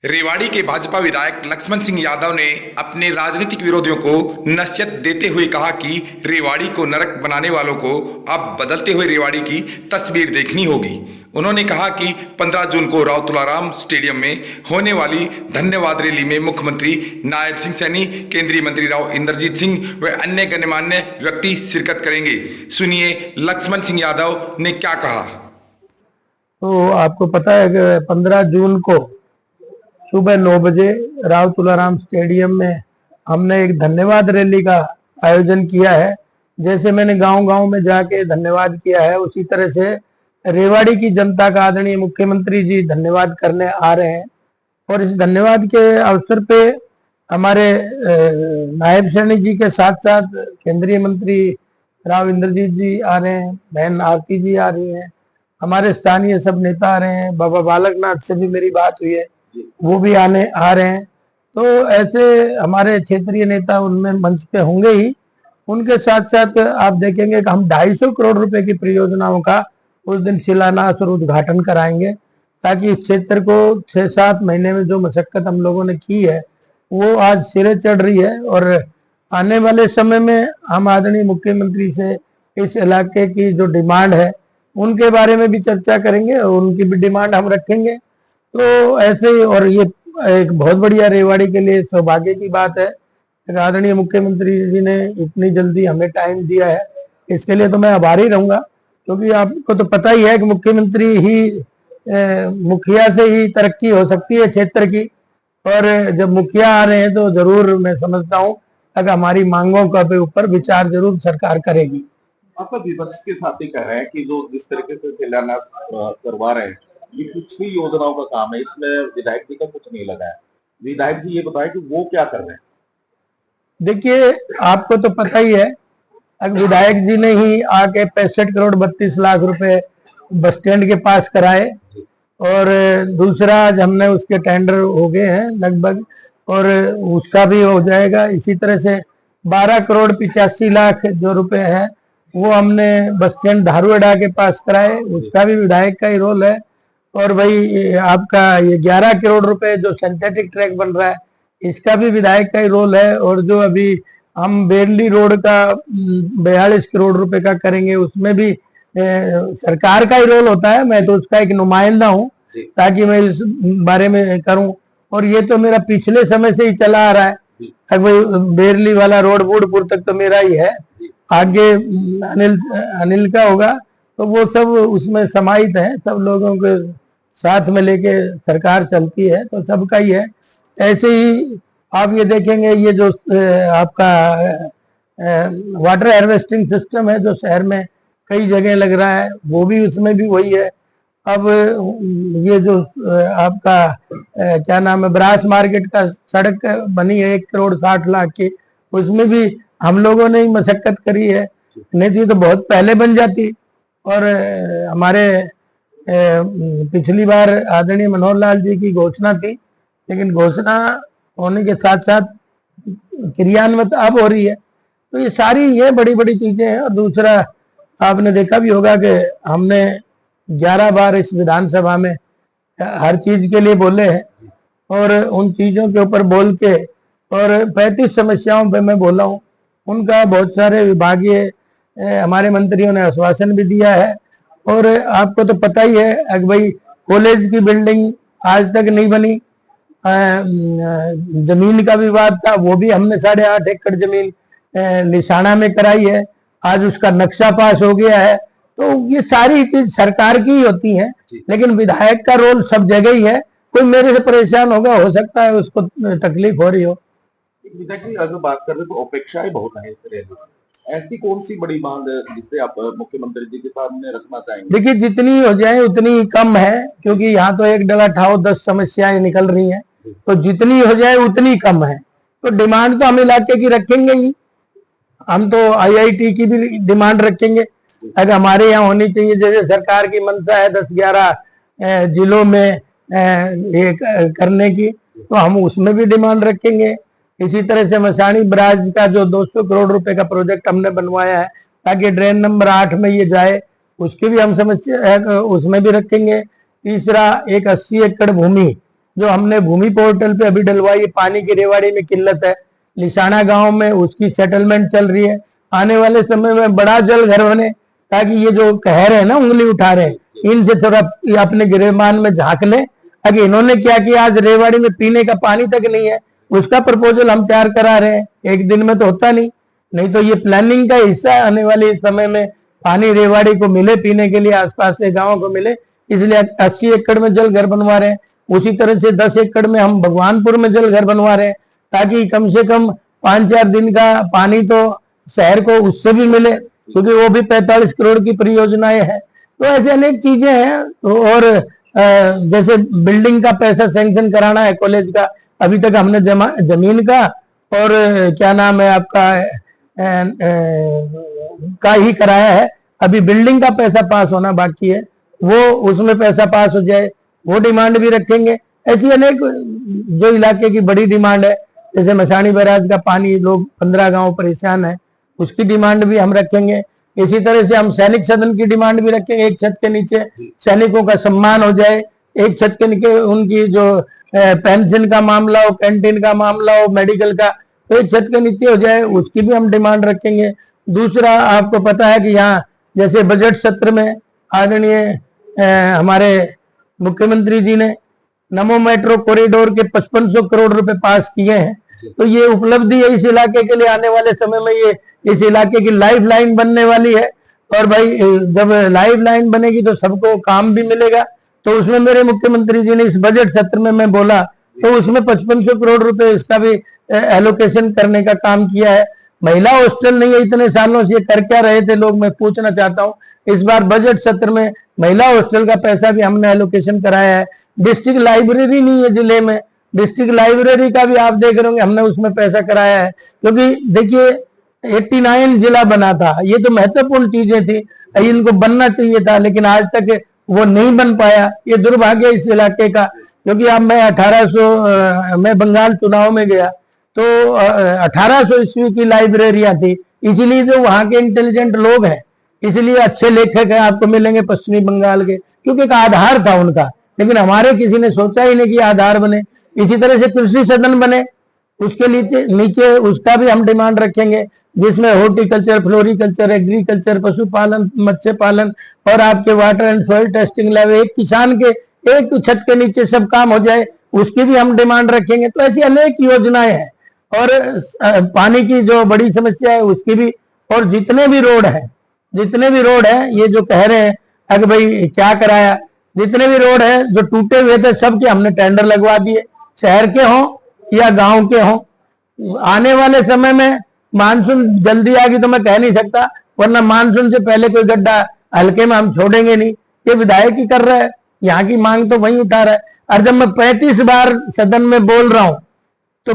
रेवाड़ी के भाजपा विधायक लक्ष्मण सिंह यादव ने अपने राजनीतिक विरोधियों को नसीहत देते हुए कहा कि रेवाड़ी को नरक बनाने वालों को अब बदलते हुए रेवाड़ी की तस्वीर देखनी होगी। उन्होंने कहा कि 15 जून को राव तुलाराम स्टेडियम में होने वाली धन्यवाद रैली में मुख्यमंत्री नायब सिंह सैनी, केंद्रीय मंत्री राव इंद्रजीत सिंह व अन्य गणमान्य व्यक्ति शिरकत करेंगे। सुनिए लक्ष्मण सिंह यादव ने क्या कहा। तो आपको पता है कि 15 जून को सुबह 9 बजे राव तुलाराम स्टेडियम में हमने एक धन्यवाद रैली का आयोजन किया है। जैसे मैंने गांव-गांव में जाके धन्यवाद किया है, उसी तरह से रेवाड़ी की जनता का आदरणीय मुख्यमंत्री जी धन्यवाद करने आ रहे हैं। और इस धन्यवाद के अवसर पे हमारे नायब सैनी जी के साथ साथ केंद्रीय मंत्री राव इंद्रजीत जी आ रहे हैं, बहन आरती जी आ रही हैं, हमारे स्थानीय सब नेता आ रहे हैं, बाबा बालकनाथ से भी मेरी बात हुई है, वो भी आ रहे हैं। तो ऐसे हमारे क्षेत्रीय नेता उनमें मंच पे होंगे ही। उनके साथ साथ आप देखेंगे कि हम 250 करोड़ रुपए की परियोजनाओं का उस दिन शिलान्यास और उद्घाटन कराएंगे, ताकि इस क्षेत्र को 6-7 महीने में जो मशक्कत हम लोगों ने की है वो आज सिरे चढ़ रही है। और आने वाले समय में हम आदरणीय मुख्यमंत्री से इस इलाके की जो डिमांड है उनके बारे में भी चर्चा करेंगे और उनकी भी डिमांड हम रखेंगे। तो ऐसे ही, और ये एक बहुत बढ़िया रेवाड़ी के लिए सौभाग्य की बात है कि आदरणीय मुख्यमंत्री जी ने इतनी जल्दी हमें टाइम दिया है, इसके लिए तो मैं आभारी रहूंगा। क्योंकि आपको तो पता ही है कि मुख्यमंत्री ही मुखिया से ही तरक्की हो सकती है क्षेत्र की। और जब मुखिया आ रहे हैं तो जरूर मैं समझता हूँ कि हमारी मांगों का ऊपर विचार जरूर सरकार करेगी। आपका विपक्ष के साथी कह रहे हैं कि जो जिस तरीके से शिलान्यास करवा रहे हैं ये कुछ ही योजनाओं का काम है, इसमें विधायक जी का कुछ नहीं लगा है। विधायक जी ये बताएं कि वो क्या कर रहे हैं। देखिए, आपको तो पता ही है, विधायक जी ने ही आके 65 करोड़ 32 लाख रुपए बस स्टैंड के पास कराए। और दूसरा हमने उसके टेंडर हो गए हैं लगभग, और उसका भी हो जाएगा। इसी तरह से 12 करोड़ 85 लाख जो रुपए है वो हमने बस स्टैंड धारूहेड़ा के पास कराए, उसका भी विधायक का ही रोल है। और भाई आपका ये 11 करोड़ रुपए जो सिंथेटिक ट्रैक बन रहा है इसका भी विधायक का ही रोल है। और जो अभी हम बेरली रोड का 42 करोड़ रुपए का करेंगे उसमें भी सरकार का ही रोल होता है। मैं तो उसका एक नुमाइंदा हूँ ताकि मैं इस बारे में करूं। और ये तो मेरा पिछले समय से ही चला आ रहा है। अब भाई बेरली वाला रोड बूढ़पुर तक तो मेरा ही है, आगे अनिल का होगा। तो वो सब उसमें समाहित है, सब लोगों के साथ में लेके सरकार चलती है, तो सबका ही है। ऐसे ही आप ये देखेंगे, ये जो आपका वाटर हार्वेस्टिंग सिस्टम है जो शहर में कई जगह लग रहा है, वो भी उसमें भी वही है। अब ये जो आपका क्या नाम है, ब्रास मार्केट का सड़क बनी है 1 करोड़ 60 लाख की, उसमें भी हम लोगों ने ही मशक्कत करी है, नहीं थी तो बहुत पहले बन जाती। और हमारे पिछली बार आदरणीय मनोहर लाल जी की घोषणा थी, लेकिन घोषणा होने के साथ साथ क्रियान्वित अब हो रही है। तो ये सारी ये बड़ी बड़ी चीजें हैं। और दूसरा आपने देखा भी होगा कि हमने 11 बार इस विधानसभा में हर चीज के लिए बोले हैं, और उन चीजों के ऊपर बोल के, और 35 समस्याओं पे मैं बोला हूँ, उनका बहुत सारे विभागीय हमारे मंत्रियों ने आश्वासन भी दिया है। और आपको तो पता ही है कि भाई कॉलेज की बिल्डिंग आज तक नहीं बनी, जमीन का विवाद था, वो भी हमने 8.5 एकड़ जमीन निशाना में कराई है, आज उसका नक्शा पास हो गया है। तो ये सारी चीज सरकार की ही होती है, लेकिन विधायक का रोल सब जगह ही है। कोई मेरे से परेशान होगा, हो सकता है उसको तकलीफ हो रही हो। विधायक जी अगर बात करें तो अपेक्षाएं बहुत है इस रैली में, ऐसी कौन सी बड़ी मांग है जिससे आप मुख्यमंत्री जी के सामने रखना चाहेंगे। देखिए, जितनी हो जाए उतनी कम है, क्योंकि यहाँ तो एक डगा ठाओ 10 समस्याएं निकल रही हैं, तो जितनी हो जाए उतनी कम है। तो डिमांड तो हम इलाके की रखेंगे ही, हम तो IIT की भी डिमांड रखेंगे, अगर हमारे यहाँ होनी चाहिए। जैसे सरकार की मंशा है 10-11 जिलों में ये करने की, तो हम उसमें भी डिमांड रखेंगे। इसी तरह से मसानी ब्राज का जो 200 करोड़ रुपए का प्रोजेक्ट हमने बनवाया है ताकि ड्रेन नंबर 8 में ये जाए, उसकी भी हम समस्या उसमें भी रखेंगे। तीसरा, एक 80 एकड़ भूमि जो हमने भूमि पोर्टल पे अभी डलवाई है, पानी की रेवाड़ी में किल्लत है, लिसाना गांव में उसकी सेटलमेंट चल रही है। आने वाले समय में बड़ा जल घर बने, ताकि ये जो कह रहे हैं ना उंगली उठा रहे हैं, इनसे थोड़ा अपने गिरेबान में झांक लें। अगर इन्होंने क्या किया, आज रेवाड़ी में पीने का पानी तक नहीं है, उसका प्रपोजल हम तैयार करा रहे हैं। एक दिन में तो होता नहीं तो ये प्लानिंग का हिस्सा है। आने वाले समय में पानी रेवाड़ी को मिले पीने के लिए, आसपास के गांवों को मिले, इसलिए 80 एकड़ में जल घर बनवा रहे हैं। उसी तरह से 10 एकड़ में हम भगवानपुर में जल घर बनवा रहे हैं, ताकि कम से कम 5-4 दिन का पानी तो शहर को उससे भी मिले, क्योंकि वो भी 45 करोड़ की परियोजनाएं हैं। तो ऐसे अनेक चीजें हैं। और जैसे बिल्डिंग का पैसा सैंक्शन कराना है कॉलेज का, अभी तक हमने जमीन का और क्या नाम है आपका का ही कराया है। अभी बिल्डिंग का पैसा पास होना बाकी है, वो उसमें पैसा पास हो जाए, वो डिमांड भी रखेंगे। ऐसी अनेक जो इलाके की बड़ी डिमांड है, जैसे मसानी बैराज का पानी, लोग 15 गांव परेशान है, उसकी डिमांड भी हम रखेंगे। इसी तरह से हम सैनिक सदन की डिमांड भी रखेंगे। एक छत के नीचे सैनिकों का सम्मान हो जाए, एक छत के नीचे उनकी जो पेंशन का मामला हो, कैंटीन का मामला हो, मेडिकल का, तो एक छत के नीचे हो जाए, उसकी भी हम डिमांड रखेंगे। दूसरा, आपको पता है कि यहाँ जैसे बजट सत्र में आदरणीय हमारे मुख्यमंत्री जी ने नमो मेट्रो कॉरिडोर के 5500 करोड़ रुपए पास किए हैं। तो ये उपलब्धि है इस इलाके के लिए। आने वाले समय में ये इस इलाके की लाइफ लाइन बनने वाली है। और भाई जब लाइफ लाइन बनेगी तो सबको काम भी मिलेगा। तो उसमें मेरे मुख्यमंत्री जी ने इस बजट सत्र में मैं बोला, तो उसमें 5500 करोड़ रुपए इसका भी एलोकेशन करने का काम किया है। महिला हॉस्टल नहीं है, इतने सालों से ये कर क्या रहे थे लोग, मैं पूछना चाहता हूँ। इस बार बजट सत्र में महिला हॉस्टल का पैसा भी हमने एलोकेशन कराया है। डिस्ट्रिक्ट लाइब्रेरी नहीं है जिले में, डिस्ट्रिक्ट लाइब्रेरी का भी आप देख रहे होंगे, हमने उसमें पैसा कराया है। क्योंकि देखिए 89 जिला बना था, ये तो महत्वपूर्ण चीजें थी, इनको बनना चाहिए था, लेकिन आज तक वो नहीं बन पाया। ये दुर्भाग्य इस इलाके का। क्योंकि अब मैं बंगाल चुनाव में गया तो 1800 ईस्वी की लाइब्रेरियां थी, इसीलिए जो वहां के इंटेलिजेंट लोग हैं, इसलिए अच्छे लेखक हैं आपको मिलेंगे पश्चिमी बंगाल के, क्योंकि एक आधार था उनका। लेकिन हमारे किसी ने सोचा ही नहीं कि आधार बने। इसी तरह से कृषि सदन बने, उसके नीचे उसका भी हम डिमांड रखेंगे, जिसमें हॉर्टिकल्चर, फ्लोरिकल्चर, एग्रीकल्चर, पशुपालन, मत्स्य पालन और आपके water and soil testing lab, एक किसान के एक छत के नीचे सब काम हो जाए, उसकी भी हम डिमांड रखेंगे। तो ऐसी अनेक योजनाएं हैं। और पानी की जो बड़ी समस्या है उसकी भी, और जितने भी रोड है ये जो कह रहे हैं अगर भाई क्या कराया, जितने भी रोड है जो टूटे हुए थे सबके हमने टेंडर लगवा दिए, शहर के हों या गांव के हों। आने वाले समय में मानसून जल्दी आएगी तो मैं कह नहीं सकता, वरना मानसून से पहले कोई गड्ढा हल्के में हम छोड़ेंगे नहीं। ये विधायक ही कर रहा है, यहाँ की मांग तो वही उठा रहा है। और जब मैं 35 बार सदन में बोल रहा हूं तो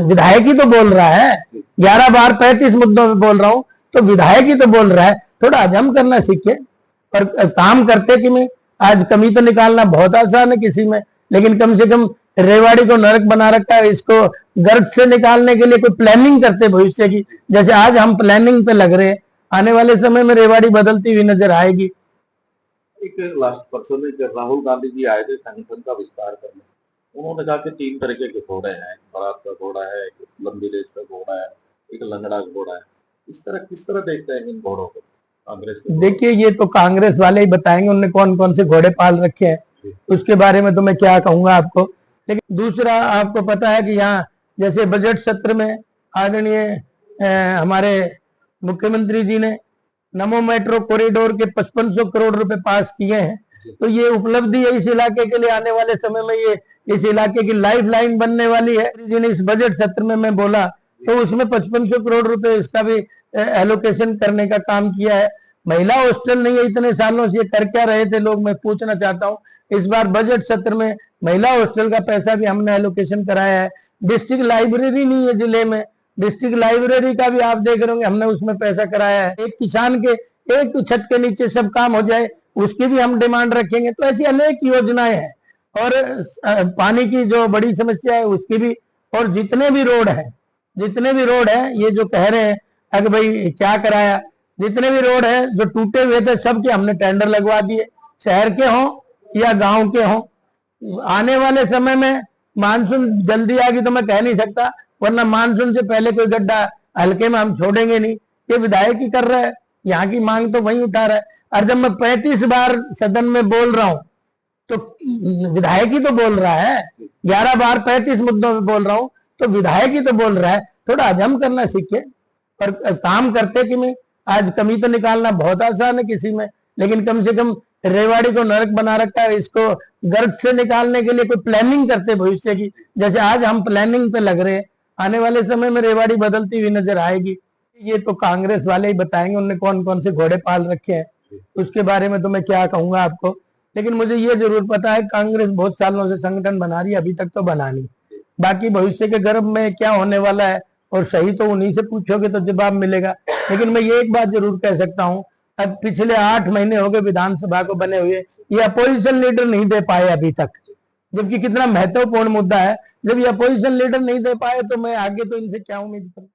विधायक ही तो बोल रहा है, 11 बार 35 मुद्दों पे बोल रहा हूं तो विधायक ही तो बोल रहा है। थोड़ा हजम करना सीखे और काम करते कि में। आज कमी तो निकालना बहुत आसान है किसी में, लेकिन कम से कम रेवाड़ी को नरक बना रखा है, इसको गर्भ से निकालने के लिए कोई प्लानिंग करते भविष्य की, जैसे आज हम प्लानिंग पे लग रहे हैं। आने वाले समय में रेवाड़ी बदलती हुई नजर आएगी। एक लास्ट परसों में जब राहुल गांधी जी आए थे संगठन का विस्तार करने, उन्होंने कहा कि 3 तरीके के घोड़े हैं, बारात का घोड़ा है, एक लंबी रेस का घोड़ा है, एक लंगड़ा घोड़ा है। इस तरह किस तरह देखते हैं इन घोड़ों को कांग्रेस? देखिए ये तो कांग्रेस वाले ही बताएंगे उन्होंने कौन कौन से घोड़े पाल रखे हैं, उसके बारे में तो मैं क्या कहूंगा आपको। लेकिन दूसरा, आपको पता है कि यहाँ जैसे बजट सत्र में आदरणीय हमारे मुख्यमंत्री जी ने नमो मेट्रो कॉरिडोर के 5500 करोड़ रुपए पास किए हैं। तो ये उपलब्धि है इस इलाके के लिए। आने वाले समय में ये इस इलाके की लाइफ लाइन बनने वाली है। जी ने इस बजट सत्र में मैं बोला, तो उसमें 5500 करोड़ रुपए इसका भी एलोकेशन करने का काम किया है। महिला हॉस्टल नहीं है, इतने सालों से ये कर क्या रहे थे लोग, मैं पूछना चाहता हूँ। इस बार बजट सत्र में महिला हॉस्टल का पैसा भी हमने एलोकेशन कराया है। डिस्ट्रिक्ट लाइब्रेरी नहीं है जिले में, डिस्ट्रिक्ट लाइब्रेरी का भी आप देख रहे होंगे, हमने उसमें पैसा कराया है। एक किसान के एक छत के नीचे सब काम हो जाए, उसकी भी हम डिमांड रखेंगे। तो ऐसी अनेक योजनाएं हैं। और पानी की जो बड़ी समस्या है उसकी भी, और जितने भी रोड है ये जो कह रहे हैं अगर भाई क्या कराया, जितने भी रोड है जो टूटे हुए थे सबके हमने टेंडर लगवा दिए, शहर के हों या गांव के हों। आने वाले समय में मानसून जल्दी आएगी तो मैं कह नहीं सकता, वरना मानसून से पहले कोई गड्ढा हल्के में हम छोड़ेंगे नहीं। ये विधायक ही कर रहा है, यहाँ की मांग तो वही उठा रहा है। और जब मैं 35 बार सदन में बोल रहा हूं तो विधायक ही तो बोल रहा है, 11 बार 35 मुद्दों में बोल रहा हूं तो विधायक ही तो बोल रहा है। थोड़ा हजम करना सीखे और काम करते कि मैं आज कमी तो निकालना बहुत आसान है किसी में, लेकिन कम से कम रेवाड़ी को नरक बना रखा है, इसको गर्द से निकालने के लिए कोई प्लानिंग करते भविष्य की, जैसे आज हम प्लानिंग पे लग रहे हैं। आने वाले समय में रेवाड़ी बदलती हुई नजर आएगी। ये तो कांग्रेस वाले ही बताएंगे उन्होंने कौन कौन से घोड़े पाल रखे हैं, उसके बारे में तो मैं क्या कहूंगा आपको। लेकिन मुझे ये जरूर पता है कांग्रेस बहुत सालों से संगठन बना रही है, अभी तक तो बना नहीं। बाकी भविष्य के गर्भ में क्या होने वाला है और सही तो उन्हीं से पूछोगे तो जवाब मिलेगा। लेकिन मैं ये एक बात जरूर कह सकता हूँ, अब पिछले 8 महीने हो गए विधानसभा को बने हुए, ये अपोजिशन लीडर नहीं दे पाए अभी तक, जबकि कितना महत्वपूर्ण मुद्दा है। जब ये अपोजिशन लीडर नहीं दे पाए तो मैं आगे तो इनसे क्या उम्मीद करूं।